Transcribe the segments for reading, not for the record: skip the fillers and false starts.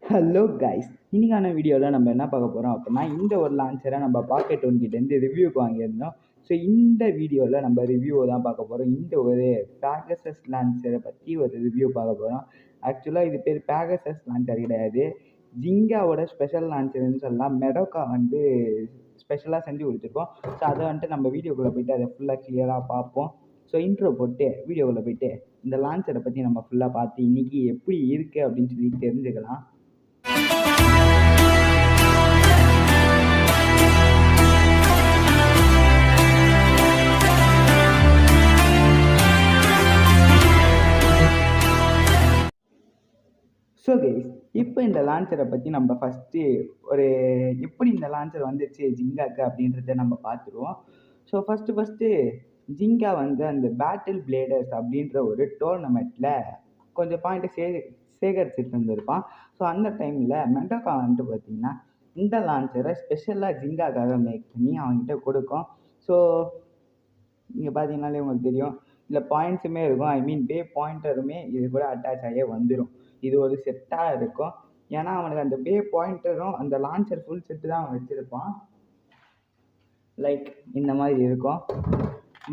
Hello guys, இன்னைக்கான வீடியோவில் நம்ம என்ன பார்க்க போகிறோம் அப்படின்னா, இந்த ஒரு லான்ச்சரை நம்ம பாக்கெட் ஒன் கிட்டேருந்து ரிவ்யூக்கு வாங்கியிருந்தோம். ஸோ இந்த வீடியோவில் நம்ம ரிவ்யூவை தான் பார்க்க போகிறோம். இந்த ஒரு பேகசஸ் லான்ச்சரை பற்றி ஒரு ரிவ்யூ பார்க்க போகிறோம். ஆக்சுவலாக இது பேர் பேகசஸ் லான்ச்சர் கிடையாது, ஜிங்காவோட ஸ்பெஷல் லான்ச்சர்னு சொல்லலாம். மெடோக்கா வந்து ஸ்பெஷலாக செஞ்சு கொடுத்துருக்கோம். ஸோ அதை வந்துட்டு நம்ம வீடியோக்குள்ளே போயிட்டு அதை ஃபுல்லாக கிளியராக பார்ப்போம். ஸோ இன்ட்ரோ போட்டு வீடியோக்குள்ளே போயிட்டு இந்த லான்ச்சரை பற்றி நம்ம ஃபுல்லாக பார்த்து இன்றைக்கி எப்படி இருக்குது அப்படின்னு சொல்லி தெரிஞ்சுக்கலாம். ஸோ கைஸ், இப்போ இந்த லான்ச்சரை பற்றி நம்ம ஃபஸ்ட்டு ஒரு எப்படி இந்த லான்ச்சர் வந்துச்சு ஜிங்காக்கு அப்படின்றத நம்ம பார்த்துருவோம். ஸோ ஃபஸ்ட்டு ஜிங்கா வந்து அந்த பேட்டில் பிளேடர்ஸ் அப்படின்ற ஒரு டோர்னமெண்ட்டில் கொஞ்சம் பாயிண்ட்டை சேகரிச்சுட்டு இருந்திருப்பான். ஸோ அந்த டைமில் மெண்டோக்கா வந்துட்டு பார்த்திங்கன்னா இந்த லான்ச்சரை ஸ்பெஷலாக ஜிங்காக்காக மேக் பண்ணி அவங்ககிட்ட கொடுக்கும். ஸோ இங்கே பார்த்தீங்கன்னாலே உங்களுக்கு தெரியும், இதில் பாயிண்ட்ஸுமே இருக்கும். ஐ மீன் பே பாயிண்டருமே இது கூட அட்டாச் ஆகியே வந்துடும். இது ஒரு செட்டாக இருக்கும். ஏன்னா அவனுக்கு அந்த பே பாயிண்டரும் அந்த லான்ச்சர் ஃபுல் செட்டு தான் அவன் வச்சுருப்பான். லைக் இந்த மாதிரி இருக்கும்.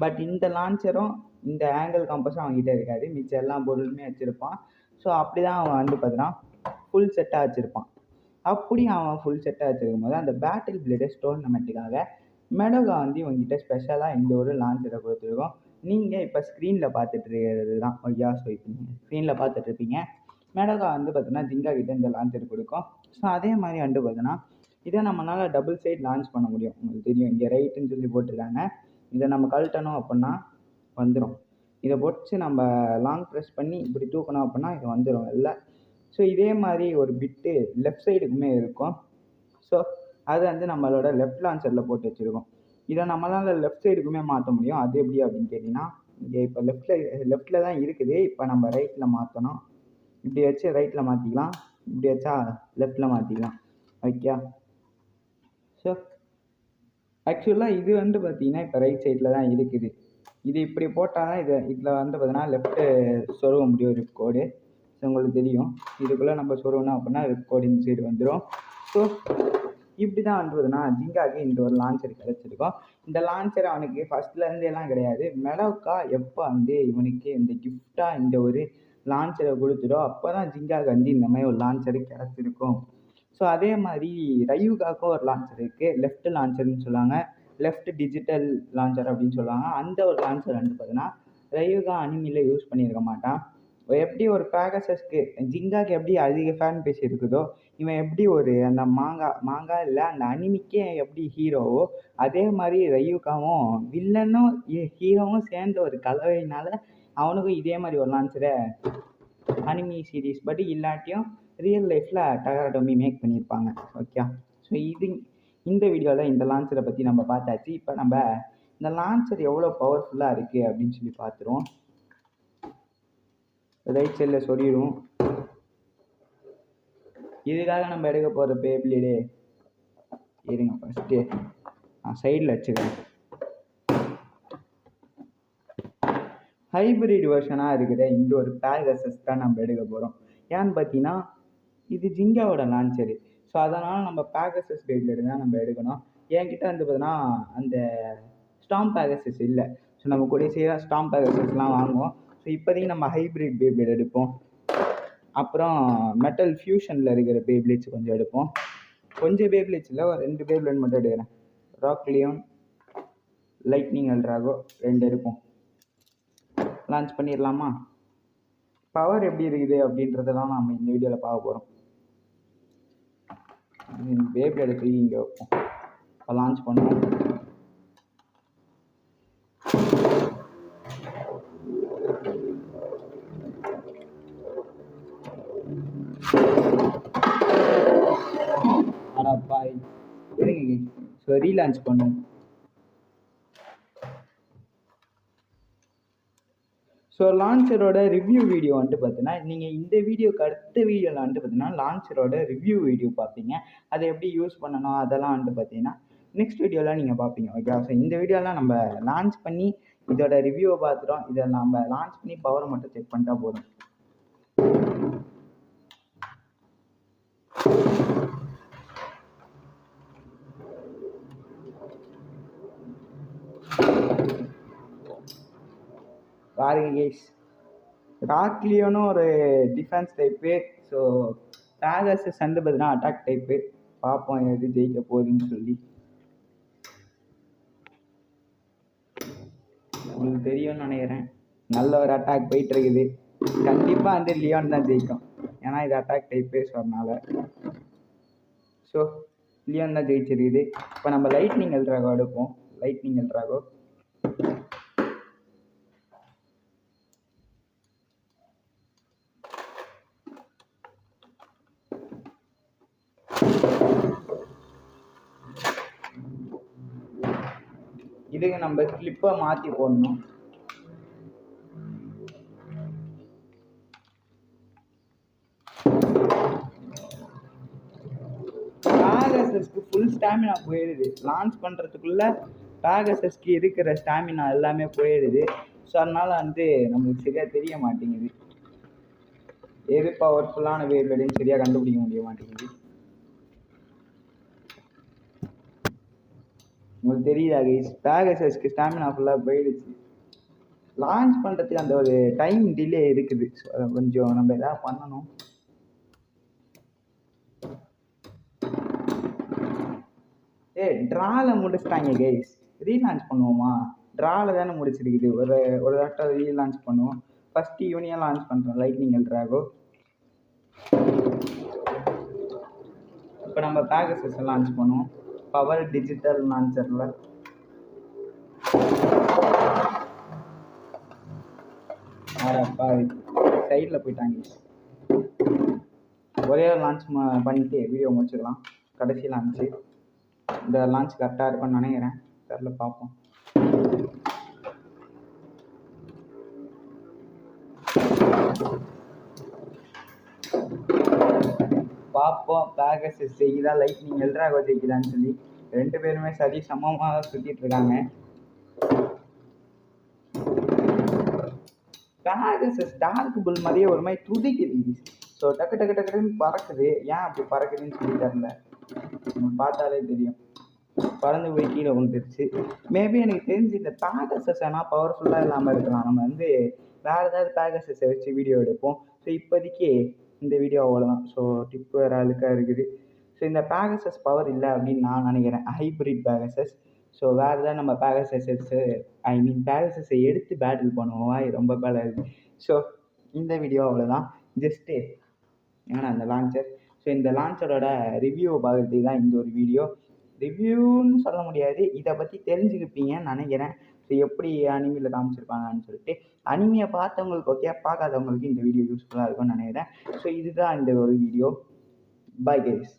பட் இந்த லான்ச்சரும் இந்த ஆங்கிள் காம்பஸும் அவன்கிட்ட இருக்காது. மிச்சம் எல்லா பொருளுமே வச்சுருப்பான். ஸோ அப்படி தான் அவன் வந்து பார்த்தீங்கன்னா ஃபுல் செட்டாக வச்சுருப்பான். அப்படி அவன் ஃபுல் செட்டாக வச்சுருக்கும் போது அந்த பேட்டில் பிளேடர்ஸ் டோர்னமெண்ட்டுக்காக மெடோகா வந்து இவங்ககிட்ட ஸ்பெஷலாக இந்த ஒரு லான்ச்சரை கொடுத்துருக்கோம். நீங்கள் இப்போ ஸ்க்ரீனில் பார்த்துட்டு இருக்கிறது தான் ஐயா. ஸோ இப்போ நீங்கள் ஸ்க்ரீனில் பார்த்துட்ருப்பீங்க. மெடோகா வந்து பார்த்தீங்கன்னா ஜிங்கா கிட்டே இந்த லான்ச்சர் கொடுக்கும். ஸோ அதே மாதிரி வந்து பார்த்தீங்கன்னா இதை நம்மளால் டபுள் சைட் லான்ச் பண்ண முடியும். உங்களுக்கு தெரியும், இங்கே ரைட்டுன்னு சொல்லி போட்டிருக்காங்க. இதை நம்ம கழட்டணும் அப்படின்னா வந்துடும். இதை போட்டு நம்ம லாங் ப்ரெஸ் பண்ணி இப்படி தூக்கணும் அப்படின்னா இது வந்துடும் இல்லை. ஸோ இதே மாதிரி ஒரு பிட்டு லெஃப்ட் சைடுக்குமே இருக்கும். ஸோ அது வந்து நம்மளோட லெஃப்ட் லான்ச்சரில் போட்டு வச்சுருக்கோம். இதை நம்மளால் லெஃப்ட் சைடுக்குமே மாற்ற முடியும். அது எப்படி அப்படின்னு கேட்டிங்கன்னா, இங்கே இப்போ லெஃப்ட்டில் தான் இருக்குது. இப்போ நம்ம ரைட்டில் மாற்றணும். இப்படி வச்சு ரைட்டில் மாற்றிக்கலாம், இப்படி வச்சா லெஃப்டில் மாற்றிக்கலாம். ஓகே. ஸோ ஆக்சுவலாக இது வந்து பார்த்திங்கன்னா இப்போ ரைட் சைடில் தான் இருக்குது. இது இப்படி போட்டால் தான் இதில் வந்து பார்த்தீங்கன்னா லெஃப்ட்டு சொருக முடியும் ரிப் கோடு. ஸோ உங்களுக்கு தெரியும், இதுக்குள்ளே நம்ம சொருகணும் அப்படின்னா ரிப் கோடு இந்த சைடு வந்துடும். ஸோ இப்படி தான் வந்து பார்த்தீங்கன்னா ஜிங்காக்கு இந்த ஒரு லான்ச்சர் கிடச்சிருக்கும். இந்த லான்ச்சர் அவனுக்கு ஃபஸ்ட்லேருந்து எல்லாம் கிடையாது. மெடோக்கா எப்போ வந்து இவனுக்கு இந்த கிஃப்டாக இந்த ஒரு லான்ச்சரை கொடுத்துடோ அப்போ தான் ஜிங்காக்கு வந்து இந்த மாதிரி ஒரு லான்ச்சரு கிடச்சிருக்கும். ஸோ அதே மாதிரி ரயூகாக்கும் ஒரு லான்ச்சர் இருக்குது. லெஃப்ட் லான்ச்சர்னு சொல்லுவாங்க, லெஃப்ட் டிஜிட்டல் லான்ச்சர் அப்படின்னு சொல்லுவாங்க. அந்த ஒரு லான்ச்சர் வந்து பார்த்தீங்கன்னா ரயூகா அனிமியில் யூஸ் பண்ணியிருக்க மாட்டான். எப்படி ஒரு பேகசஸ்க்கு ஜிங்காக்கு எப்படி அதிக ஃபேன் பேஸ் இருக்குதோ, இவன் எப்படி ஒரு அந்த மாங்கா இல்லை அந்த அனிமிக்கே எப்படி ஹீரோவோ அதே மாதிரி ரயூகாவும் வில்லனும் ஹீரோவும் சேர்ந்த ஒரு கலவையினால அவனுக்கும் இதே மாதிரி ஒரு லான்ச்சரை அனிமி சீரீஸ் பட் இல்லாட்டியும் ரியல் லைஃப்பில் டகரடோமி மேக் பண்ணியிருப்பாங்க. ஓகே. ஸோ இந்த வீடியோவில் இந்த லான்ச்சரை பற்றி நம்ம பார்த்தாச்சு. இப்போ நம்ம இந்த லான்ச்சர் எவ்வளோ பவர்ஃபுல்லாக இருக்குது அப்படின்னு சொல்லி பார்த்துருவோம். ரைட் சைடில் சொல்லிடும். இதுக்காக நம்ம எடுக்க போகிற பேப்ளேடு இருங்க, ஃபஸ்ட்டு நான் சைடில் வச்சுக்கிறேன். ஹைப்ரிட் வெர்ஷனாக இருக்கிற இந்த ஒரு பேகசஸ் தான் நம்ம எடுக்க போகிறோம். ஏன்னு பார்த்தீங்கன்னா இது ஜிங்காவோட லான்ச்சரு. ஸோ அதனால் நம்ம பேகசஸ் பேப்ளேடு தான் நம்ம எடுக்கணும். என்கிட்ட வந்து பார்த்தீங்கன்னா அந்த ஸ்டாம் பேகசஸ் இல்லை. ஸோ நம்ம கூட செய்கிற ஸ்டாம் பேகசஸ்லாம் வாங்குவோம். ஸோ இப்போதைக்கு நம்ம ஹைப்ரிட் பேப்ளேட் எடுப்போம். அப்புறம் மெட்டல் ஃபியூஷனில் இருக்கிற பேப்ளேட்ஸ் கொஞ்சம் எடுப்போம். கொஞ்சம் பேப்ளேட்ஸில் ஒரு 2 பேப்ளேட் மட்டும் எடுக்கிறேன். ராக் லியோன், லைட்னிங் அல்ட்ராகோ 2 எடுப்போம். லான்ச் பண்ணிடலாமா? பவர் எப்படி இருக்குது அப்படின்றதெல்லாம் நம்ம இந்த வீடியோவில் பார்க்க போகிறோம். பேப்ளேட் தூக்கி இங்கே வைப்போம். இப்போ லான்ச் பண்ணுவோம். பாய் இருங்க. ஸோ ரீலான்ச் பண்ணுவோம். ஸோ லான்ச்சரோட ரிவ்யூ வீடியோ வந்துட்டு பார்த்தீங்கன்னா நீங்கள் இந்த வீடியோக்கு அடுத்த வீடியோவில் வந்துட்டு பார்த்தீங்கன்னா லான்ச்சரோட ரிவ்யூ வீடியோ பார்ப்பீங்க. அதை எப்படி யூஸ் பண்ணணும் அதெல்லாம் வந்துட்டு பார்த்தீங்கன்னா நெக்ஸ்ட் வீடியோவில் நீங்கள் பார்ப்பீங்க. ஓகே. ஸோ இந்த வீடியோலாம் நம்ம லான்ச் பண்ணி இதோட ரிவ்யூவை பார்த்துட்டோம். இதை நம்ம லான்ச் பண்ணி பவரை மட்டும் செக் பண்ணிட்டா போதும். பாருங்க கைஸ், ராக்லியோனும் ஒரு டிஃபென்ஸ் டைப்பு. ஸோ பேகசஸ் வந்து பார்த்தீங்கன்னா அட்டாக் டைப்பு. பார்ப்போம் எது ஜெயிக்க போகுதுன்னு சொல்லி. உங்களுக்கு தெரியும்னு நினைக்கிறேன். நல்ல ஒரு அட்டாக் போயிட்டு இருக்குது. கண்டிப்பாக வந்து லியோன் தான் ஜெயிக்கும், ஏன்னா இது அட்டாக் டைப்பு. ஸோ அதனால லியோன் தான் ஜெயிச்சிருக்குது. இப்போ நம்ம லைட்னிங் எல்ட்ராகோ எடுப்போம். லைட்னிங் எல்ட்ராகோ இதுக்கு நம்ம கிளிப்பை மாற்றி போடணும். பேகசஸ்க்கு ஃபுல் ஸ்டாமினா போயிடுது. லான்ச் பண்ணுறதுக்குள்ள பேகசஸ்க்கு இருக்கிற ஸ்டாமினா எல்லாமே போயிடுது. ஸோ அதனால வந்து நம்மளுக்கு சரியாக தெரிய மாட்டேங்குது, எது பவர்ஃபுல்லான வேவ்லன்னு சரியாக கண்டுபிடிக்க முடிய மாட்டேங்குது. உங்களுக்கு தெரியுதா கைஸ், பேகசஸ்க்கு ஸ்டாமினா ஃபுல்லாக போயிடுச்சு. லான்ச் பண்ணுறதுக்கு அந்த ஒரு டைம் டிலே இருக்குது. ஸோ அதை கொஞ்சம் நம்ம எதாவது பண்ணணும். ட்ராவில் முடிச்சிட்டாங்க கைஸ். ரீலான்ச் பண்ணுவோமா? ட்ராவில் தானே முடிச்சிருக்குது. ஒரு தடவை ரீலான்ச் பண்ணுவோம். ஃபஸ்ட்டு யூனியன் லான்ச் பண்ணுறோம், லைட்னிங் எல்ட்ராகோ. இப்போ நம்ம பேகசஸ் லான்ச் பண்ணுவோம் பவர் டிஜிட்டல் லான்ச்சரில். ஆறாப்பா சைடில் போயிட்டாங்க. ஒரே லான்ச் பண்ணிட்டு வீடியோ முடிச்சுக்கலாம். கடைசி லான்ச்சு. இந்த லான்ச் கரெக்டாக இருக்கும்னு நினைக்கிறேன். தெரில, பார்ப்போம். பார்ப்போம் பேகசஸ் ஜெயிக்குதா லைட்னிங் எல்ட்ராகோ ஜெயிக்குதான்னு சொல்லி. ரெண்டு பேருமே சரி சமமாக தான் சுற்றிட்டு இருக்காங்க. பேகசஸ் டார்க் புல் மாதிரியே ஒரு மாதிரி துடிக்குது. ஸோ டக்கு டக்கு டக்குன்னு பறக்குது. ஏன் அப்படி பறக்குதுன்னு சொல்லி தெரில, நம்ம பார்த்தாலே தெரியும். பறந்து போய் கீழே விழுந்துருச்சு. மேபி எனக்கு தெரிஞ்சு இந்த பேகசஸ் ஆனால் பவர்ஃபுல்லாக இல்லாமல் இருக்கலாம். நம்ம வந்து வேறு ஏதாவது பேகசஸை வச்சு வீடியோ எடுப்போம். ஸோ இப்போதைக்கு இந்த வீடியோ அவ்வளோதான். ஸோ டிப்பு வேறு அழுக்காக இருக்குது. ஸோ இந்த பேகசஸ் பவர் இல்லை அப்படின்னு நான் நினைக்கிறேன், ஹைப்ரிட் பேகசஸ். ஸோ வேறு ஏதாவது நம்ம பேகசஸை எடுத்து பேட்டில் பண்ணுவோம். ரொம்ப பேலருக்கு. ஸோ இந்த வீடியோ அவ்வளோதான். ஜஸ்ட்டு ஏன்னா அந்த லான்ச்சர். ஸோ இந்த லான்ச்சரோட ரிவ்யூவை பார்க்குறதுக்கு தான் இந்த ஒரு வீடியோ. ரிவ்யூன்னு சொல்ல முடியாது, இதை பற்றி தெரிஞ்சுக்கிப்பீங்கன்னு நினைக்கிறேன். ஸோ எப்படி அனிமியில் காமிச்சிருப்பாங்கன்னு சொல்லிட்டு. அனிமியை பார்த்தவங்களுக்கு ஓகே, பார்க்காதவங்களுக்கு இந்த வீடியோ யூஸ்ஃபுல்லாக இருக்கும்னு நினைக்கிறேன். ஸோ இதுதான் இந்த ஒரு வீடியோ. Bye guys.